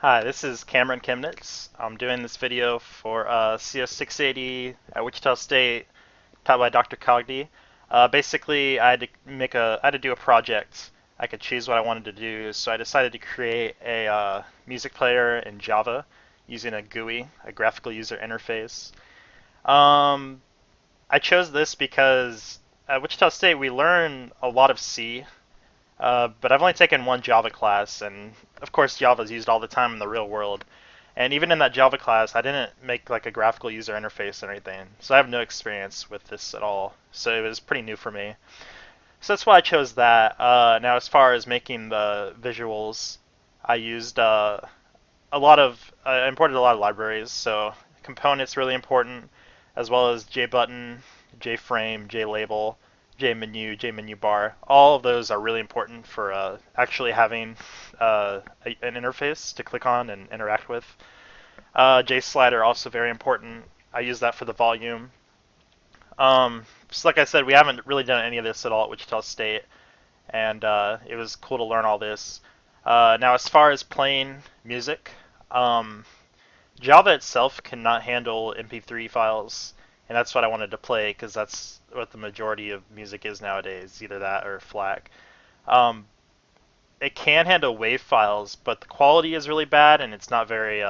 Hi, this is Cameron Chemnitz. I'm doing this video for CS680 at Wichita State, taught by Dr. Cogdy. Basically, I had to do a project. I could choose what I wanted to do, so I decided to create a music player in Java using a GUI, a graphical user interface. Um, I chose this because at Wichita State we learn a lot of C, but I've only taken one Java class, and of course Java is used all the time in the real world. And even in that Java class, I didn't make like a graphical user interface or anything, so I have no experience with this at all. So it was pretty new for me. So that's why I chose that. Now, as far as making the visuals, I used I imported a lot of libraries. So components really important, as well as JButton, JFrame, JLabel, JMenu, JMenu bar. All of those are really important for actually having an interface to click on and interact with. JSlider also very important. I use that for the volume. Just like I said, we haven't really done any of this at all at Wichita State, and it was cool to learn all this. Now, as far as playing music, um, Java itself cannot handle MP3 files, and that's what I wanted to play because that's what the majority of music is nowadays, either that or FLAC. Um, it can handle WAV files, but the quality is really bad, and it's not very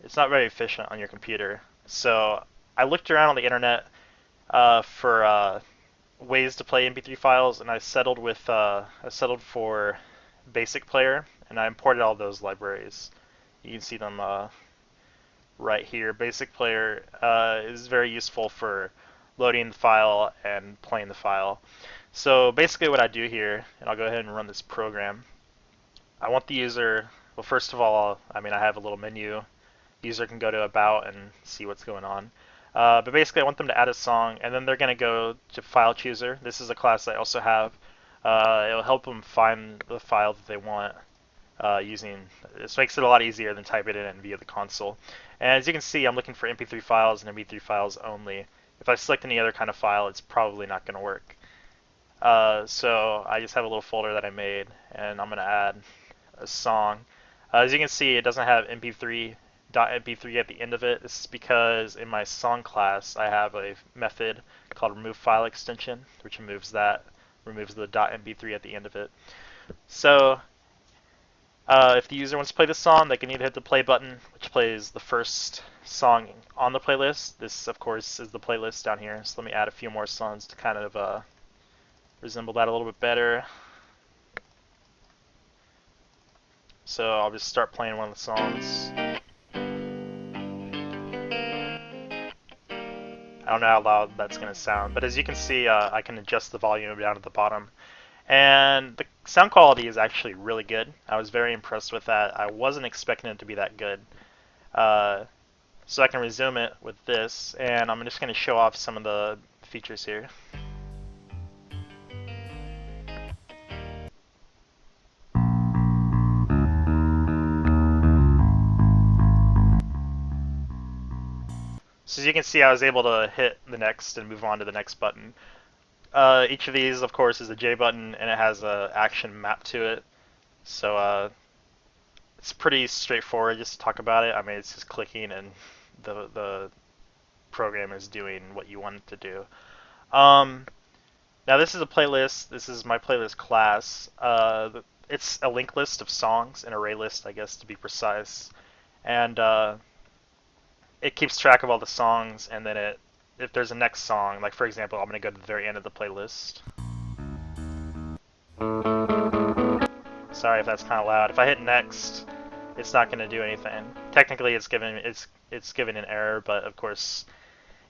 efficient on your computer. So I looked around on the internet for ways to play MP3 files, and I settled for Basic Player, and I imported all those libraries. You can see them right here. Basic Player is very useful for loading the file and playing the file. So basically what I do here, and I'll go ahead and run this program, I want the user, well first of all, I have a little menu. User can go to About and see what's going on. But basically I want them to add a song, and then they're going to go to File Chooser. This is a class I also have. It'll help them find the file that they want using. This makes it a lot easier than typing it in via the console. And as you can see, I'm looking for MP3 files and MP3 files only. If I select any other kind of file, it's probably not going to work. So I just have a little folder that I made, and I'm going to add a song. As you can see, it doesn't have .mp3 at the end of it. This is because in my song class, I have a method called remove file extension, which removes the .mp3 at the end of it. So if the user wants to play this song, they can either hit the play button, which plays the first song on the playlist. This, of course, is the playlist down here. So let me add a few more songs to kind of resemble that a little bit better. So I'll just start playing one of the songs. I don't know how loud that's going to sound, but as you can see, I can adjust the volume down at the bottom. And the sound quality is actually really good. I was very impressed with that. I wasn't expecting it to be that good. Uh, so I can resume it with this, and I'm just going to show off some of the features here. So as you can see, I was able to hit the next and move on to the next button. Each of these, of course, is a J button, and it has an action map to it. So it's pretty straightforward just to talk about it. It's just clicking, and the program is doing what you want it to do. Now this is a playlist. This is my playlist class. It's a linked list of songs, an array list, I guess, to be precise. And it keeps track of all the songs, and then if there's a next song, like for example, I'm going to go to the very end of the playlist. Sorry if that's kind of loud. If I hit next, it's not going to do anything. Technically, it's giving an error, but of course,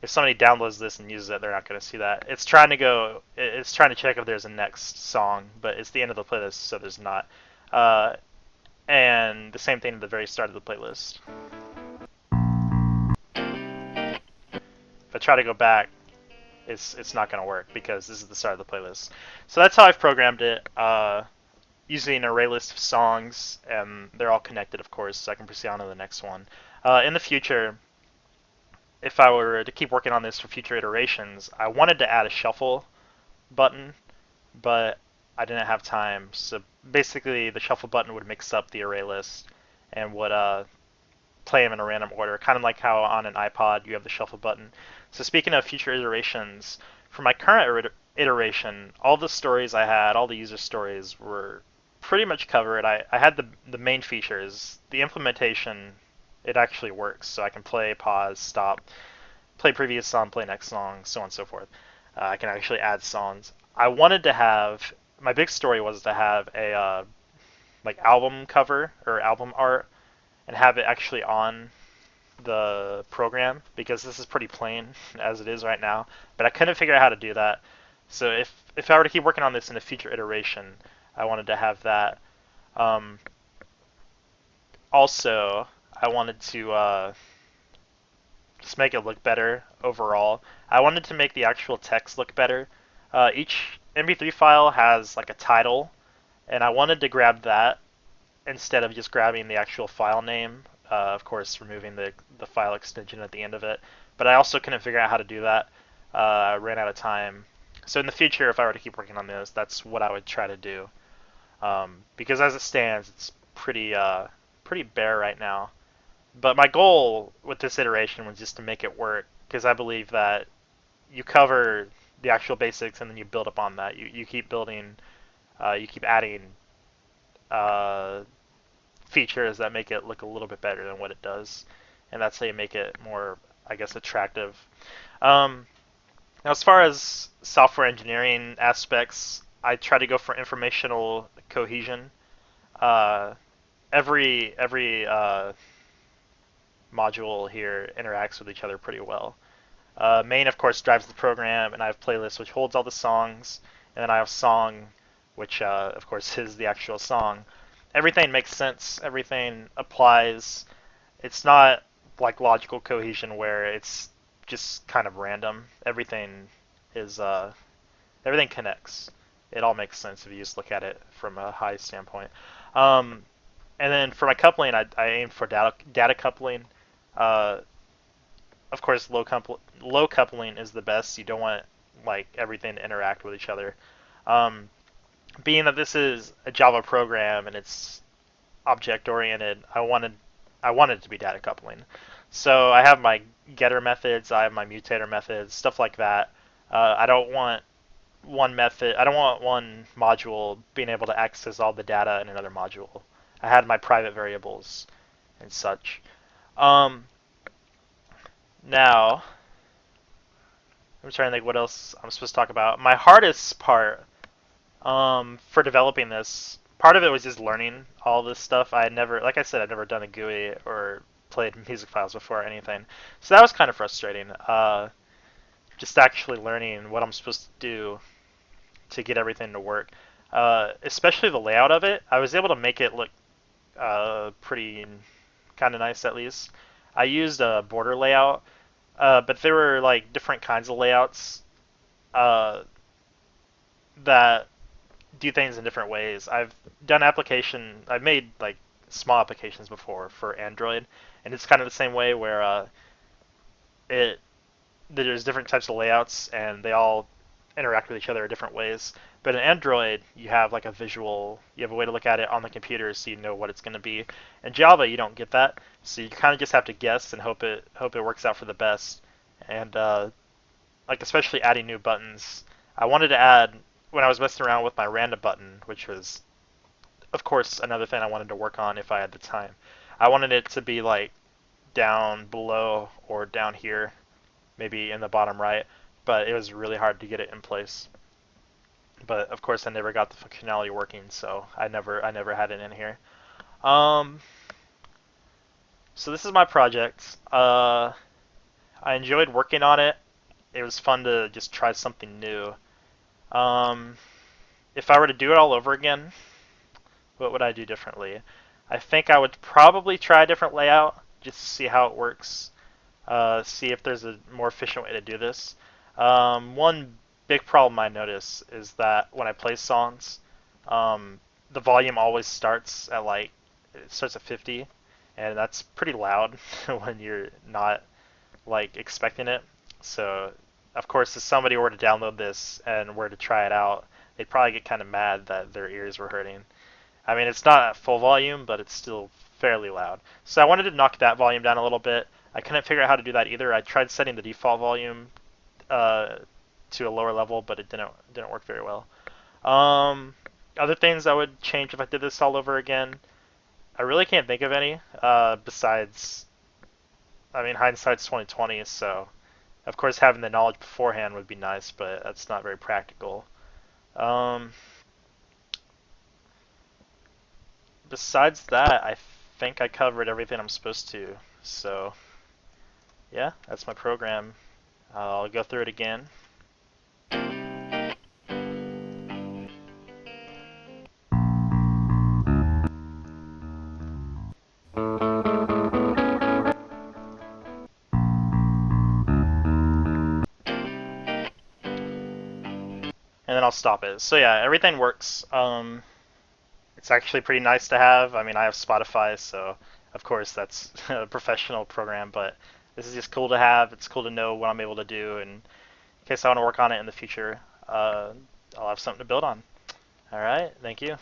if somebody downloads this and uses it, they're not going to see that. It's trying to check if there's a next song, but it's the end of the playlist, so there's not. And the same thing at the very start of the playlist. If I try to go back, it's not going to work because this is the start of the playlist. So that's how I've programmed it, using an array list of songs, and they're all connected, of course, so I can proceed on to the next one. In the future, if I were to keep working on this for future iterations, I wanted to add a shuffle button, but I didn't have time. So basically, the shuffle button would mix up the array list, and would play them in a random order, kind of like how on an iPod you have the shuffle button. So speaking of future iterations, for my current iteration, all the stories I had, all the user stories were pretty much covered. I had the main features, the implementation, it actually works. So I can play, pause, stop, play previous song, play next song, so on and so forth. I can actually add songs. I wanted to have my big story was to have a like album cover or album art and have it actually on the program because this is pretty plain as it is right now. But I couldn't figure out how to do that. So if I were to keep working on this in a future iteration, I wanted to have that. Um, Also, I wanted to just make it look better overall. I wanted to make the actual text look better. Each MP3 file has like a title, and I wanted to grab that instead of just grabbing the actual file name. Of course, removing the file extension at the end of it. But I also couldn't figure out how to do that. I ran out of time. So in the future, if I were to keep working on this, that's what I would try to do. Because as it stands, it's pretty bare right now. But my goal with this iteration was just to make it work because I believe that you cover the actual basics and then you build upon that. You keep building, you keep adding uh, features that make it look a little bit better than what it does, and that's how you make it more, I guess, attractive. Um, Now, as far as software engineering aspects, I try to go for informational cohesion. Uh, every module here interacts with each other pretty well. Main, of course, drives the program, and I have playlist which holds all the songs, and then I have song, which of course is the actual song. Everything makes sense. Everything applies. It's not like logical cohesion where it's just kind of random. Is everything connects. It all makes sense if you just look at it from a high standpoint. Um, and then for my coupling, I aim for data coupling. Uh, of course, low coupling is the best. You don't want like everything to interact with each other. Um, Being that this is a Java program and it's object oriented, I wanted it to be data coupling. So I have my getter methods, I have my mutator methods, stuff like that. I don't want I don't want one module being able to access all the data in another module. I had my private variables and such. Um, Now, I'm trying to think what else I'm supposed to talk about. My hardest part for developing this, part of it was just learning all this stuff. I had never, like I said, I'd never done a GUI or played music files before or anything. So that was kind of frustrating. Just actually learning what I'm supposed to do to get everything to work. Especially the layout of it, I was able to make it look pretty kind of nice at least. I used a border layout, but there were like different kinds of layouts uh, that do things in different ways. I've made like small applications before for Android, and it's kind of the same way where it there's different types of layouts and they all interact with each other in different ways. But in Android, you have a way to look at it on the computer so you know what it's going to be. In Java, you don't get that, so you kind of just have to guess and hope it works out for the best. And like especially adding new buttons, I wanted to add when I was messing around with my random button, which was of course another thing I wanted to work on if I had the time. I wanted it to be like down below or down here, maybe in the bottom right, but it was really hard to get it in place. But of course, I never got the functionality working, so I never had it in here. Um, so this is my project. I enjoyed working on it. It was fun to just try something new. Um, if I were to do it all over again, what would I do differently? I think I would probably try a different layout just to see how it works. See if there's a more efficient way to do this. One big problem I notice is that when I play songs, the volume always starts at like it starts at 50, and that's pretty loud when you're not like expecting it. So, of course, if somebody were to download this and were to try it out, they'd probably get kind of mad that their ears were hurting. I mean, it's not at full volume, but it's still fairly loud. So I wanted to knock that volume down a little bit. I couldn't figure out how to do that either. I tried setting the default volume uh, to a lower level, but it didn't work very well. Um, Other things I would change if I did this all over again, I really can't think of any. Besides, I mean, hindsight's 2020, so of course having the knowledge beforehand would be nice, but that's not very practical. Um, Besides that, I think I covered everything I'm supposed to. So yeah, that's my program. I'll go through it again. And then I'll stop it. So yeah, everything works. It's actually pretty nice to have. I mean, I have Spotify, so of course that's a professional program, but this is just cool to have. It's cool to know what I'm able to do, and in case I want to work on it in the future, I'll have something to build on. All right, thank you.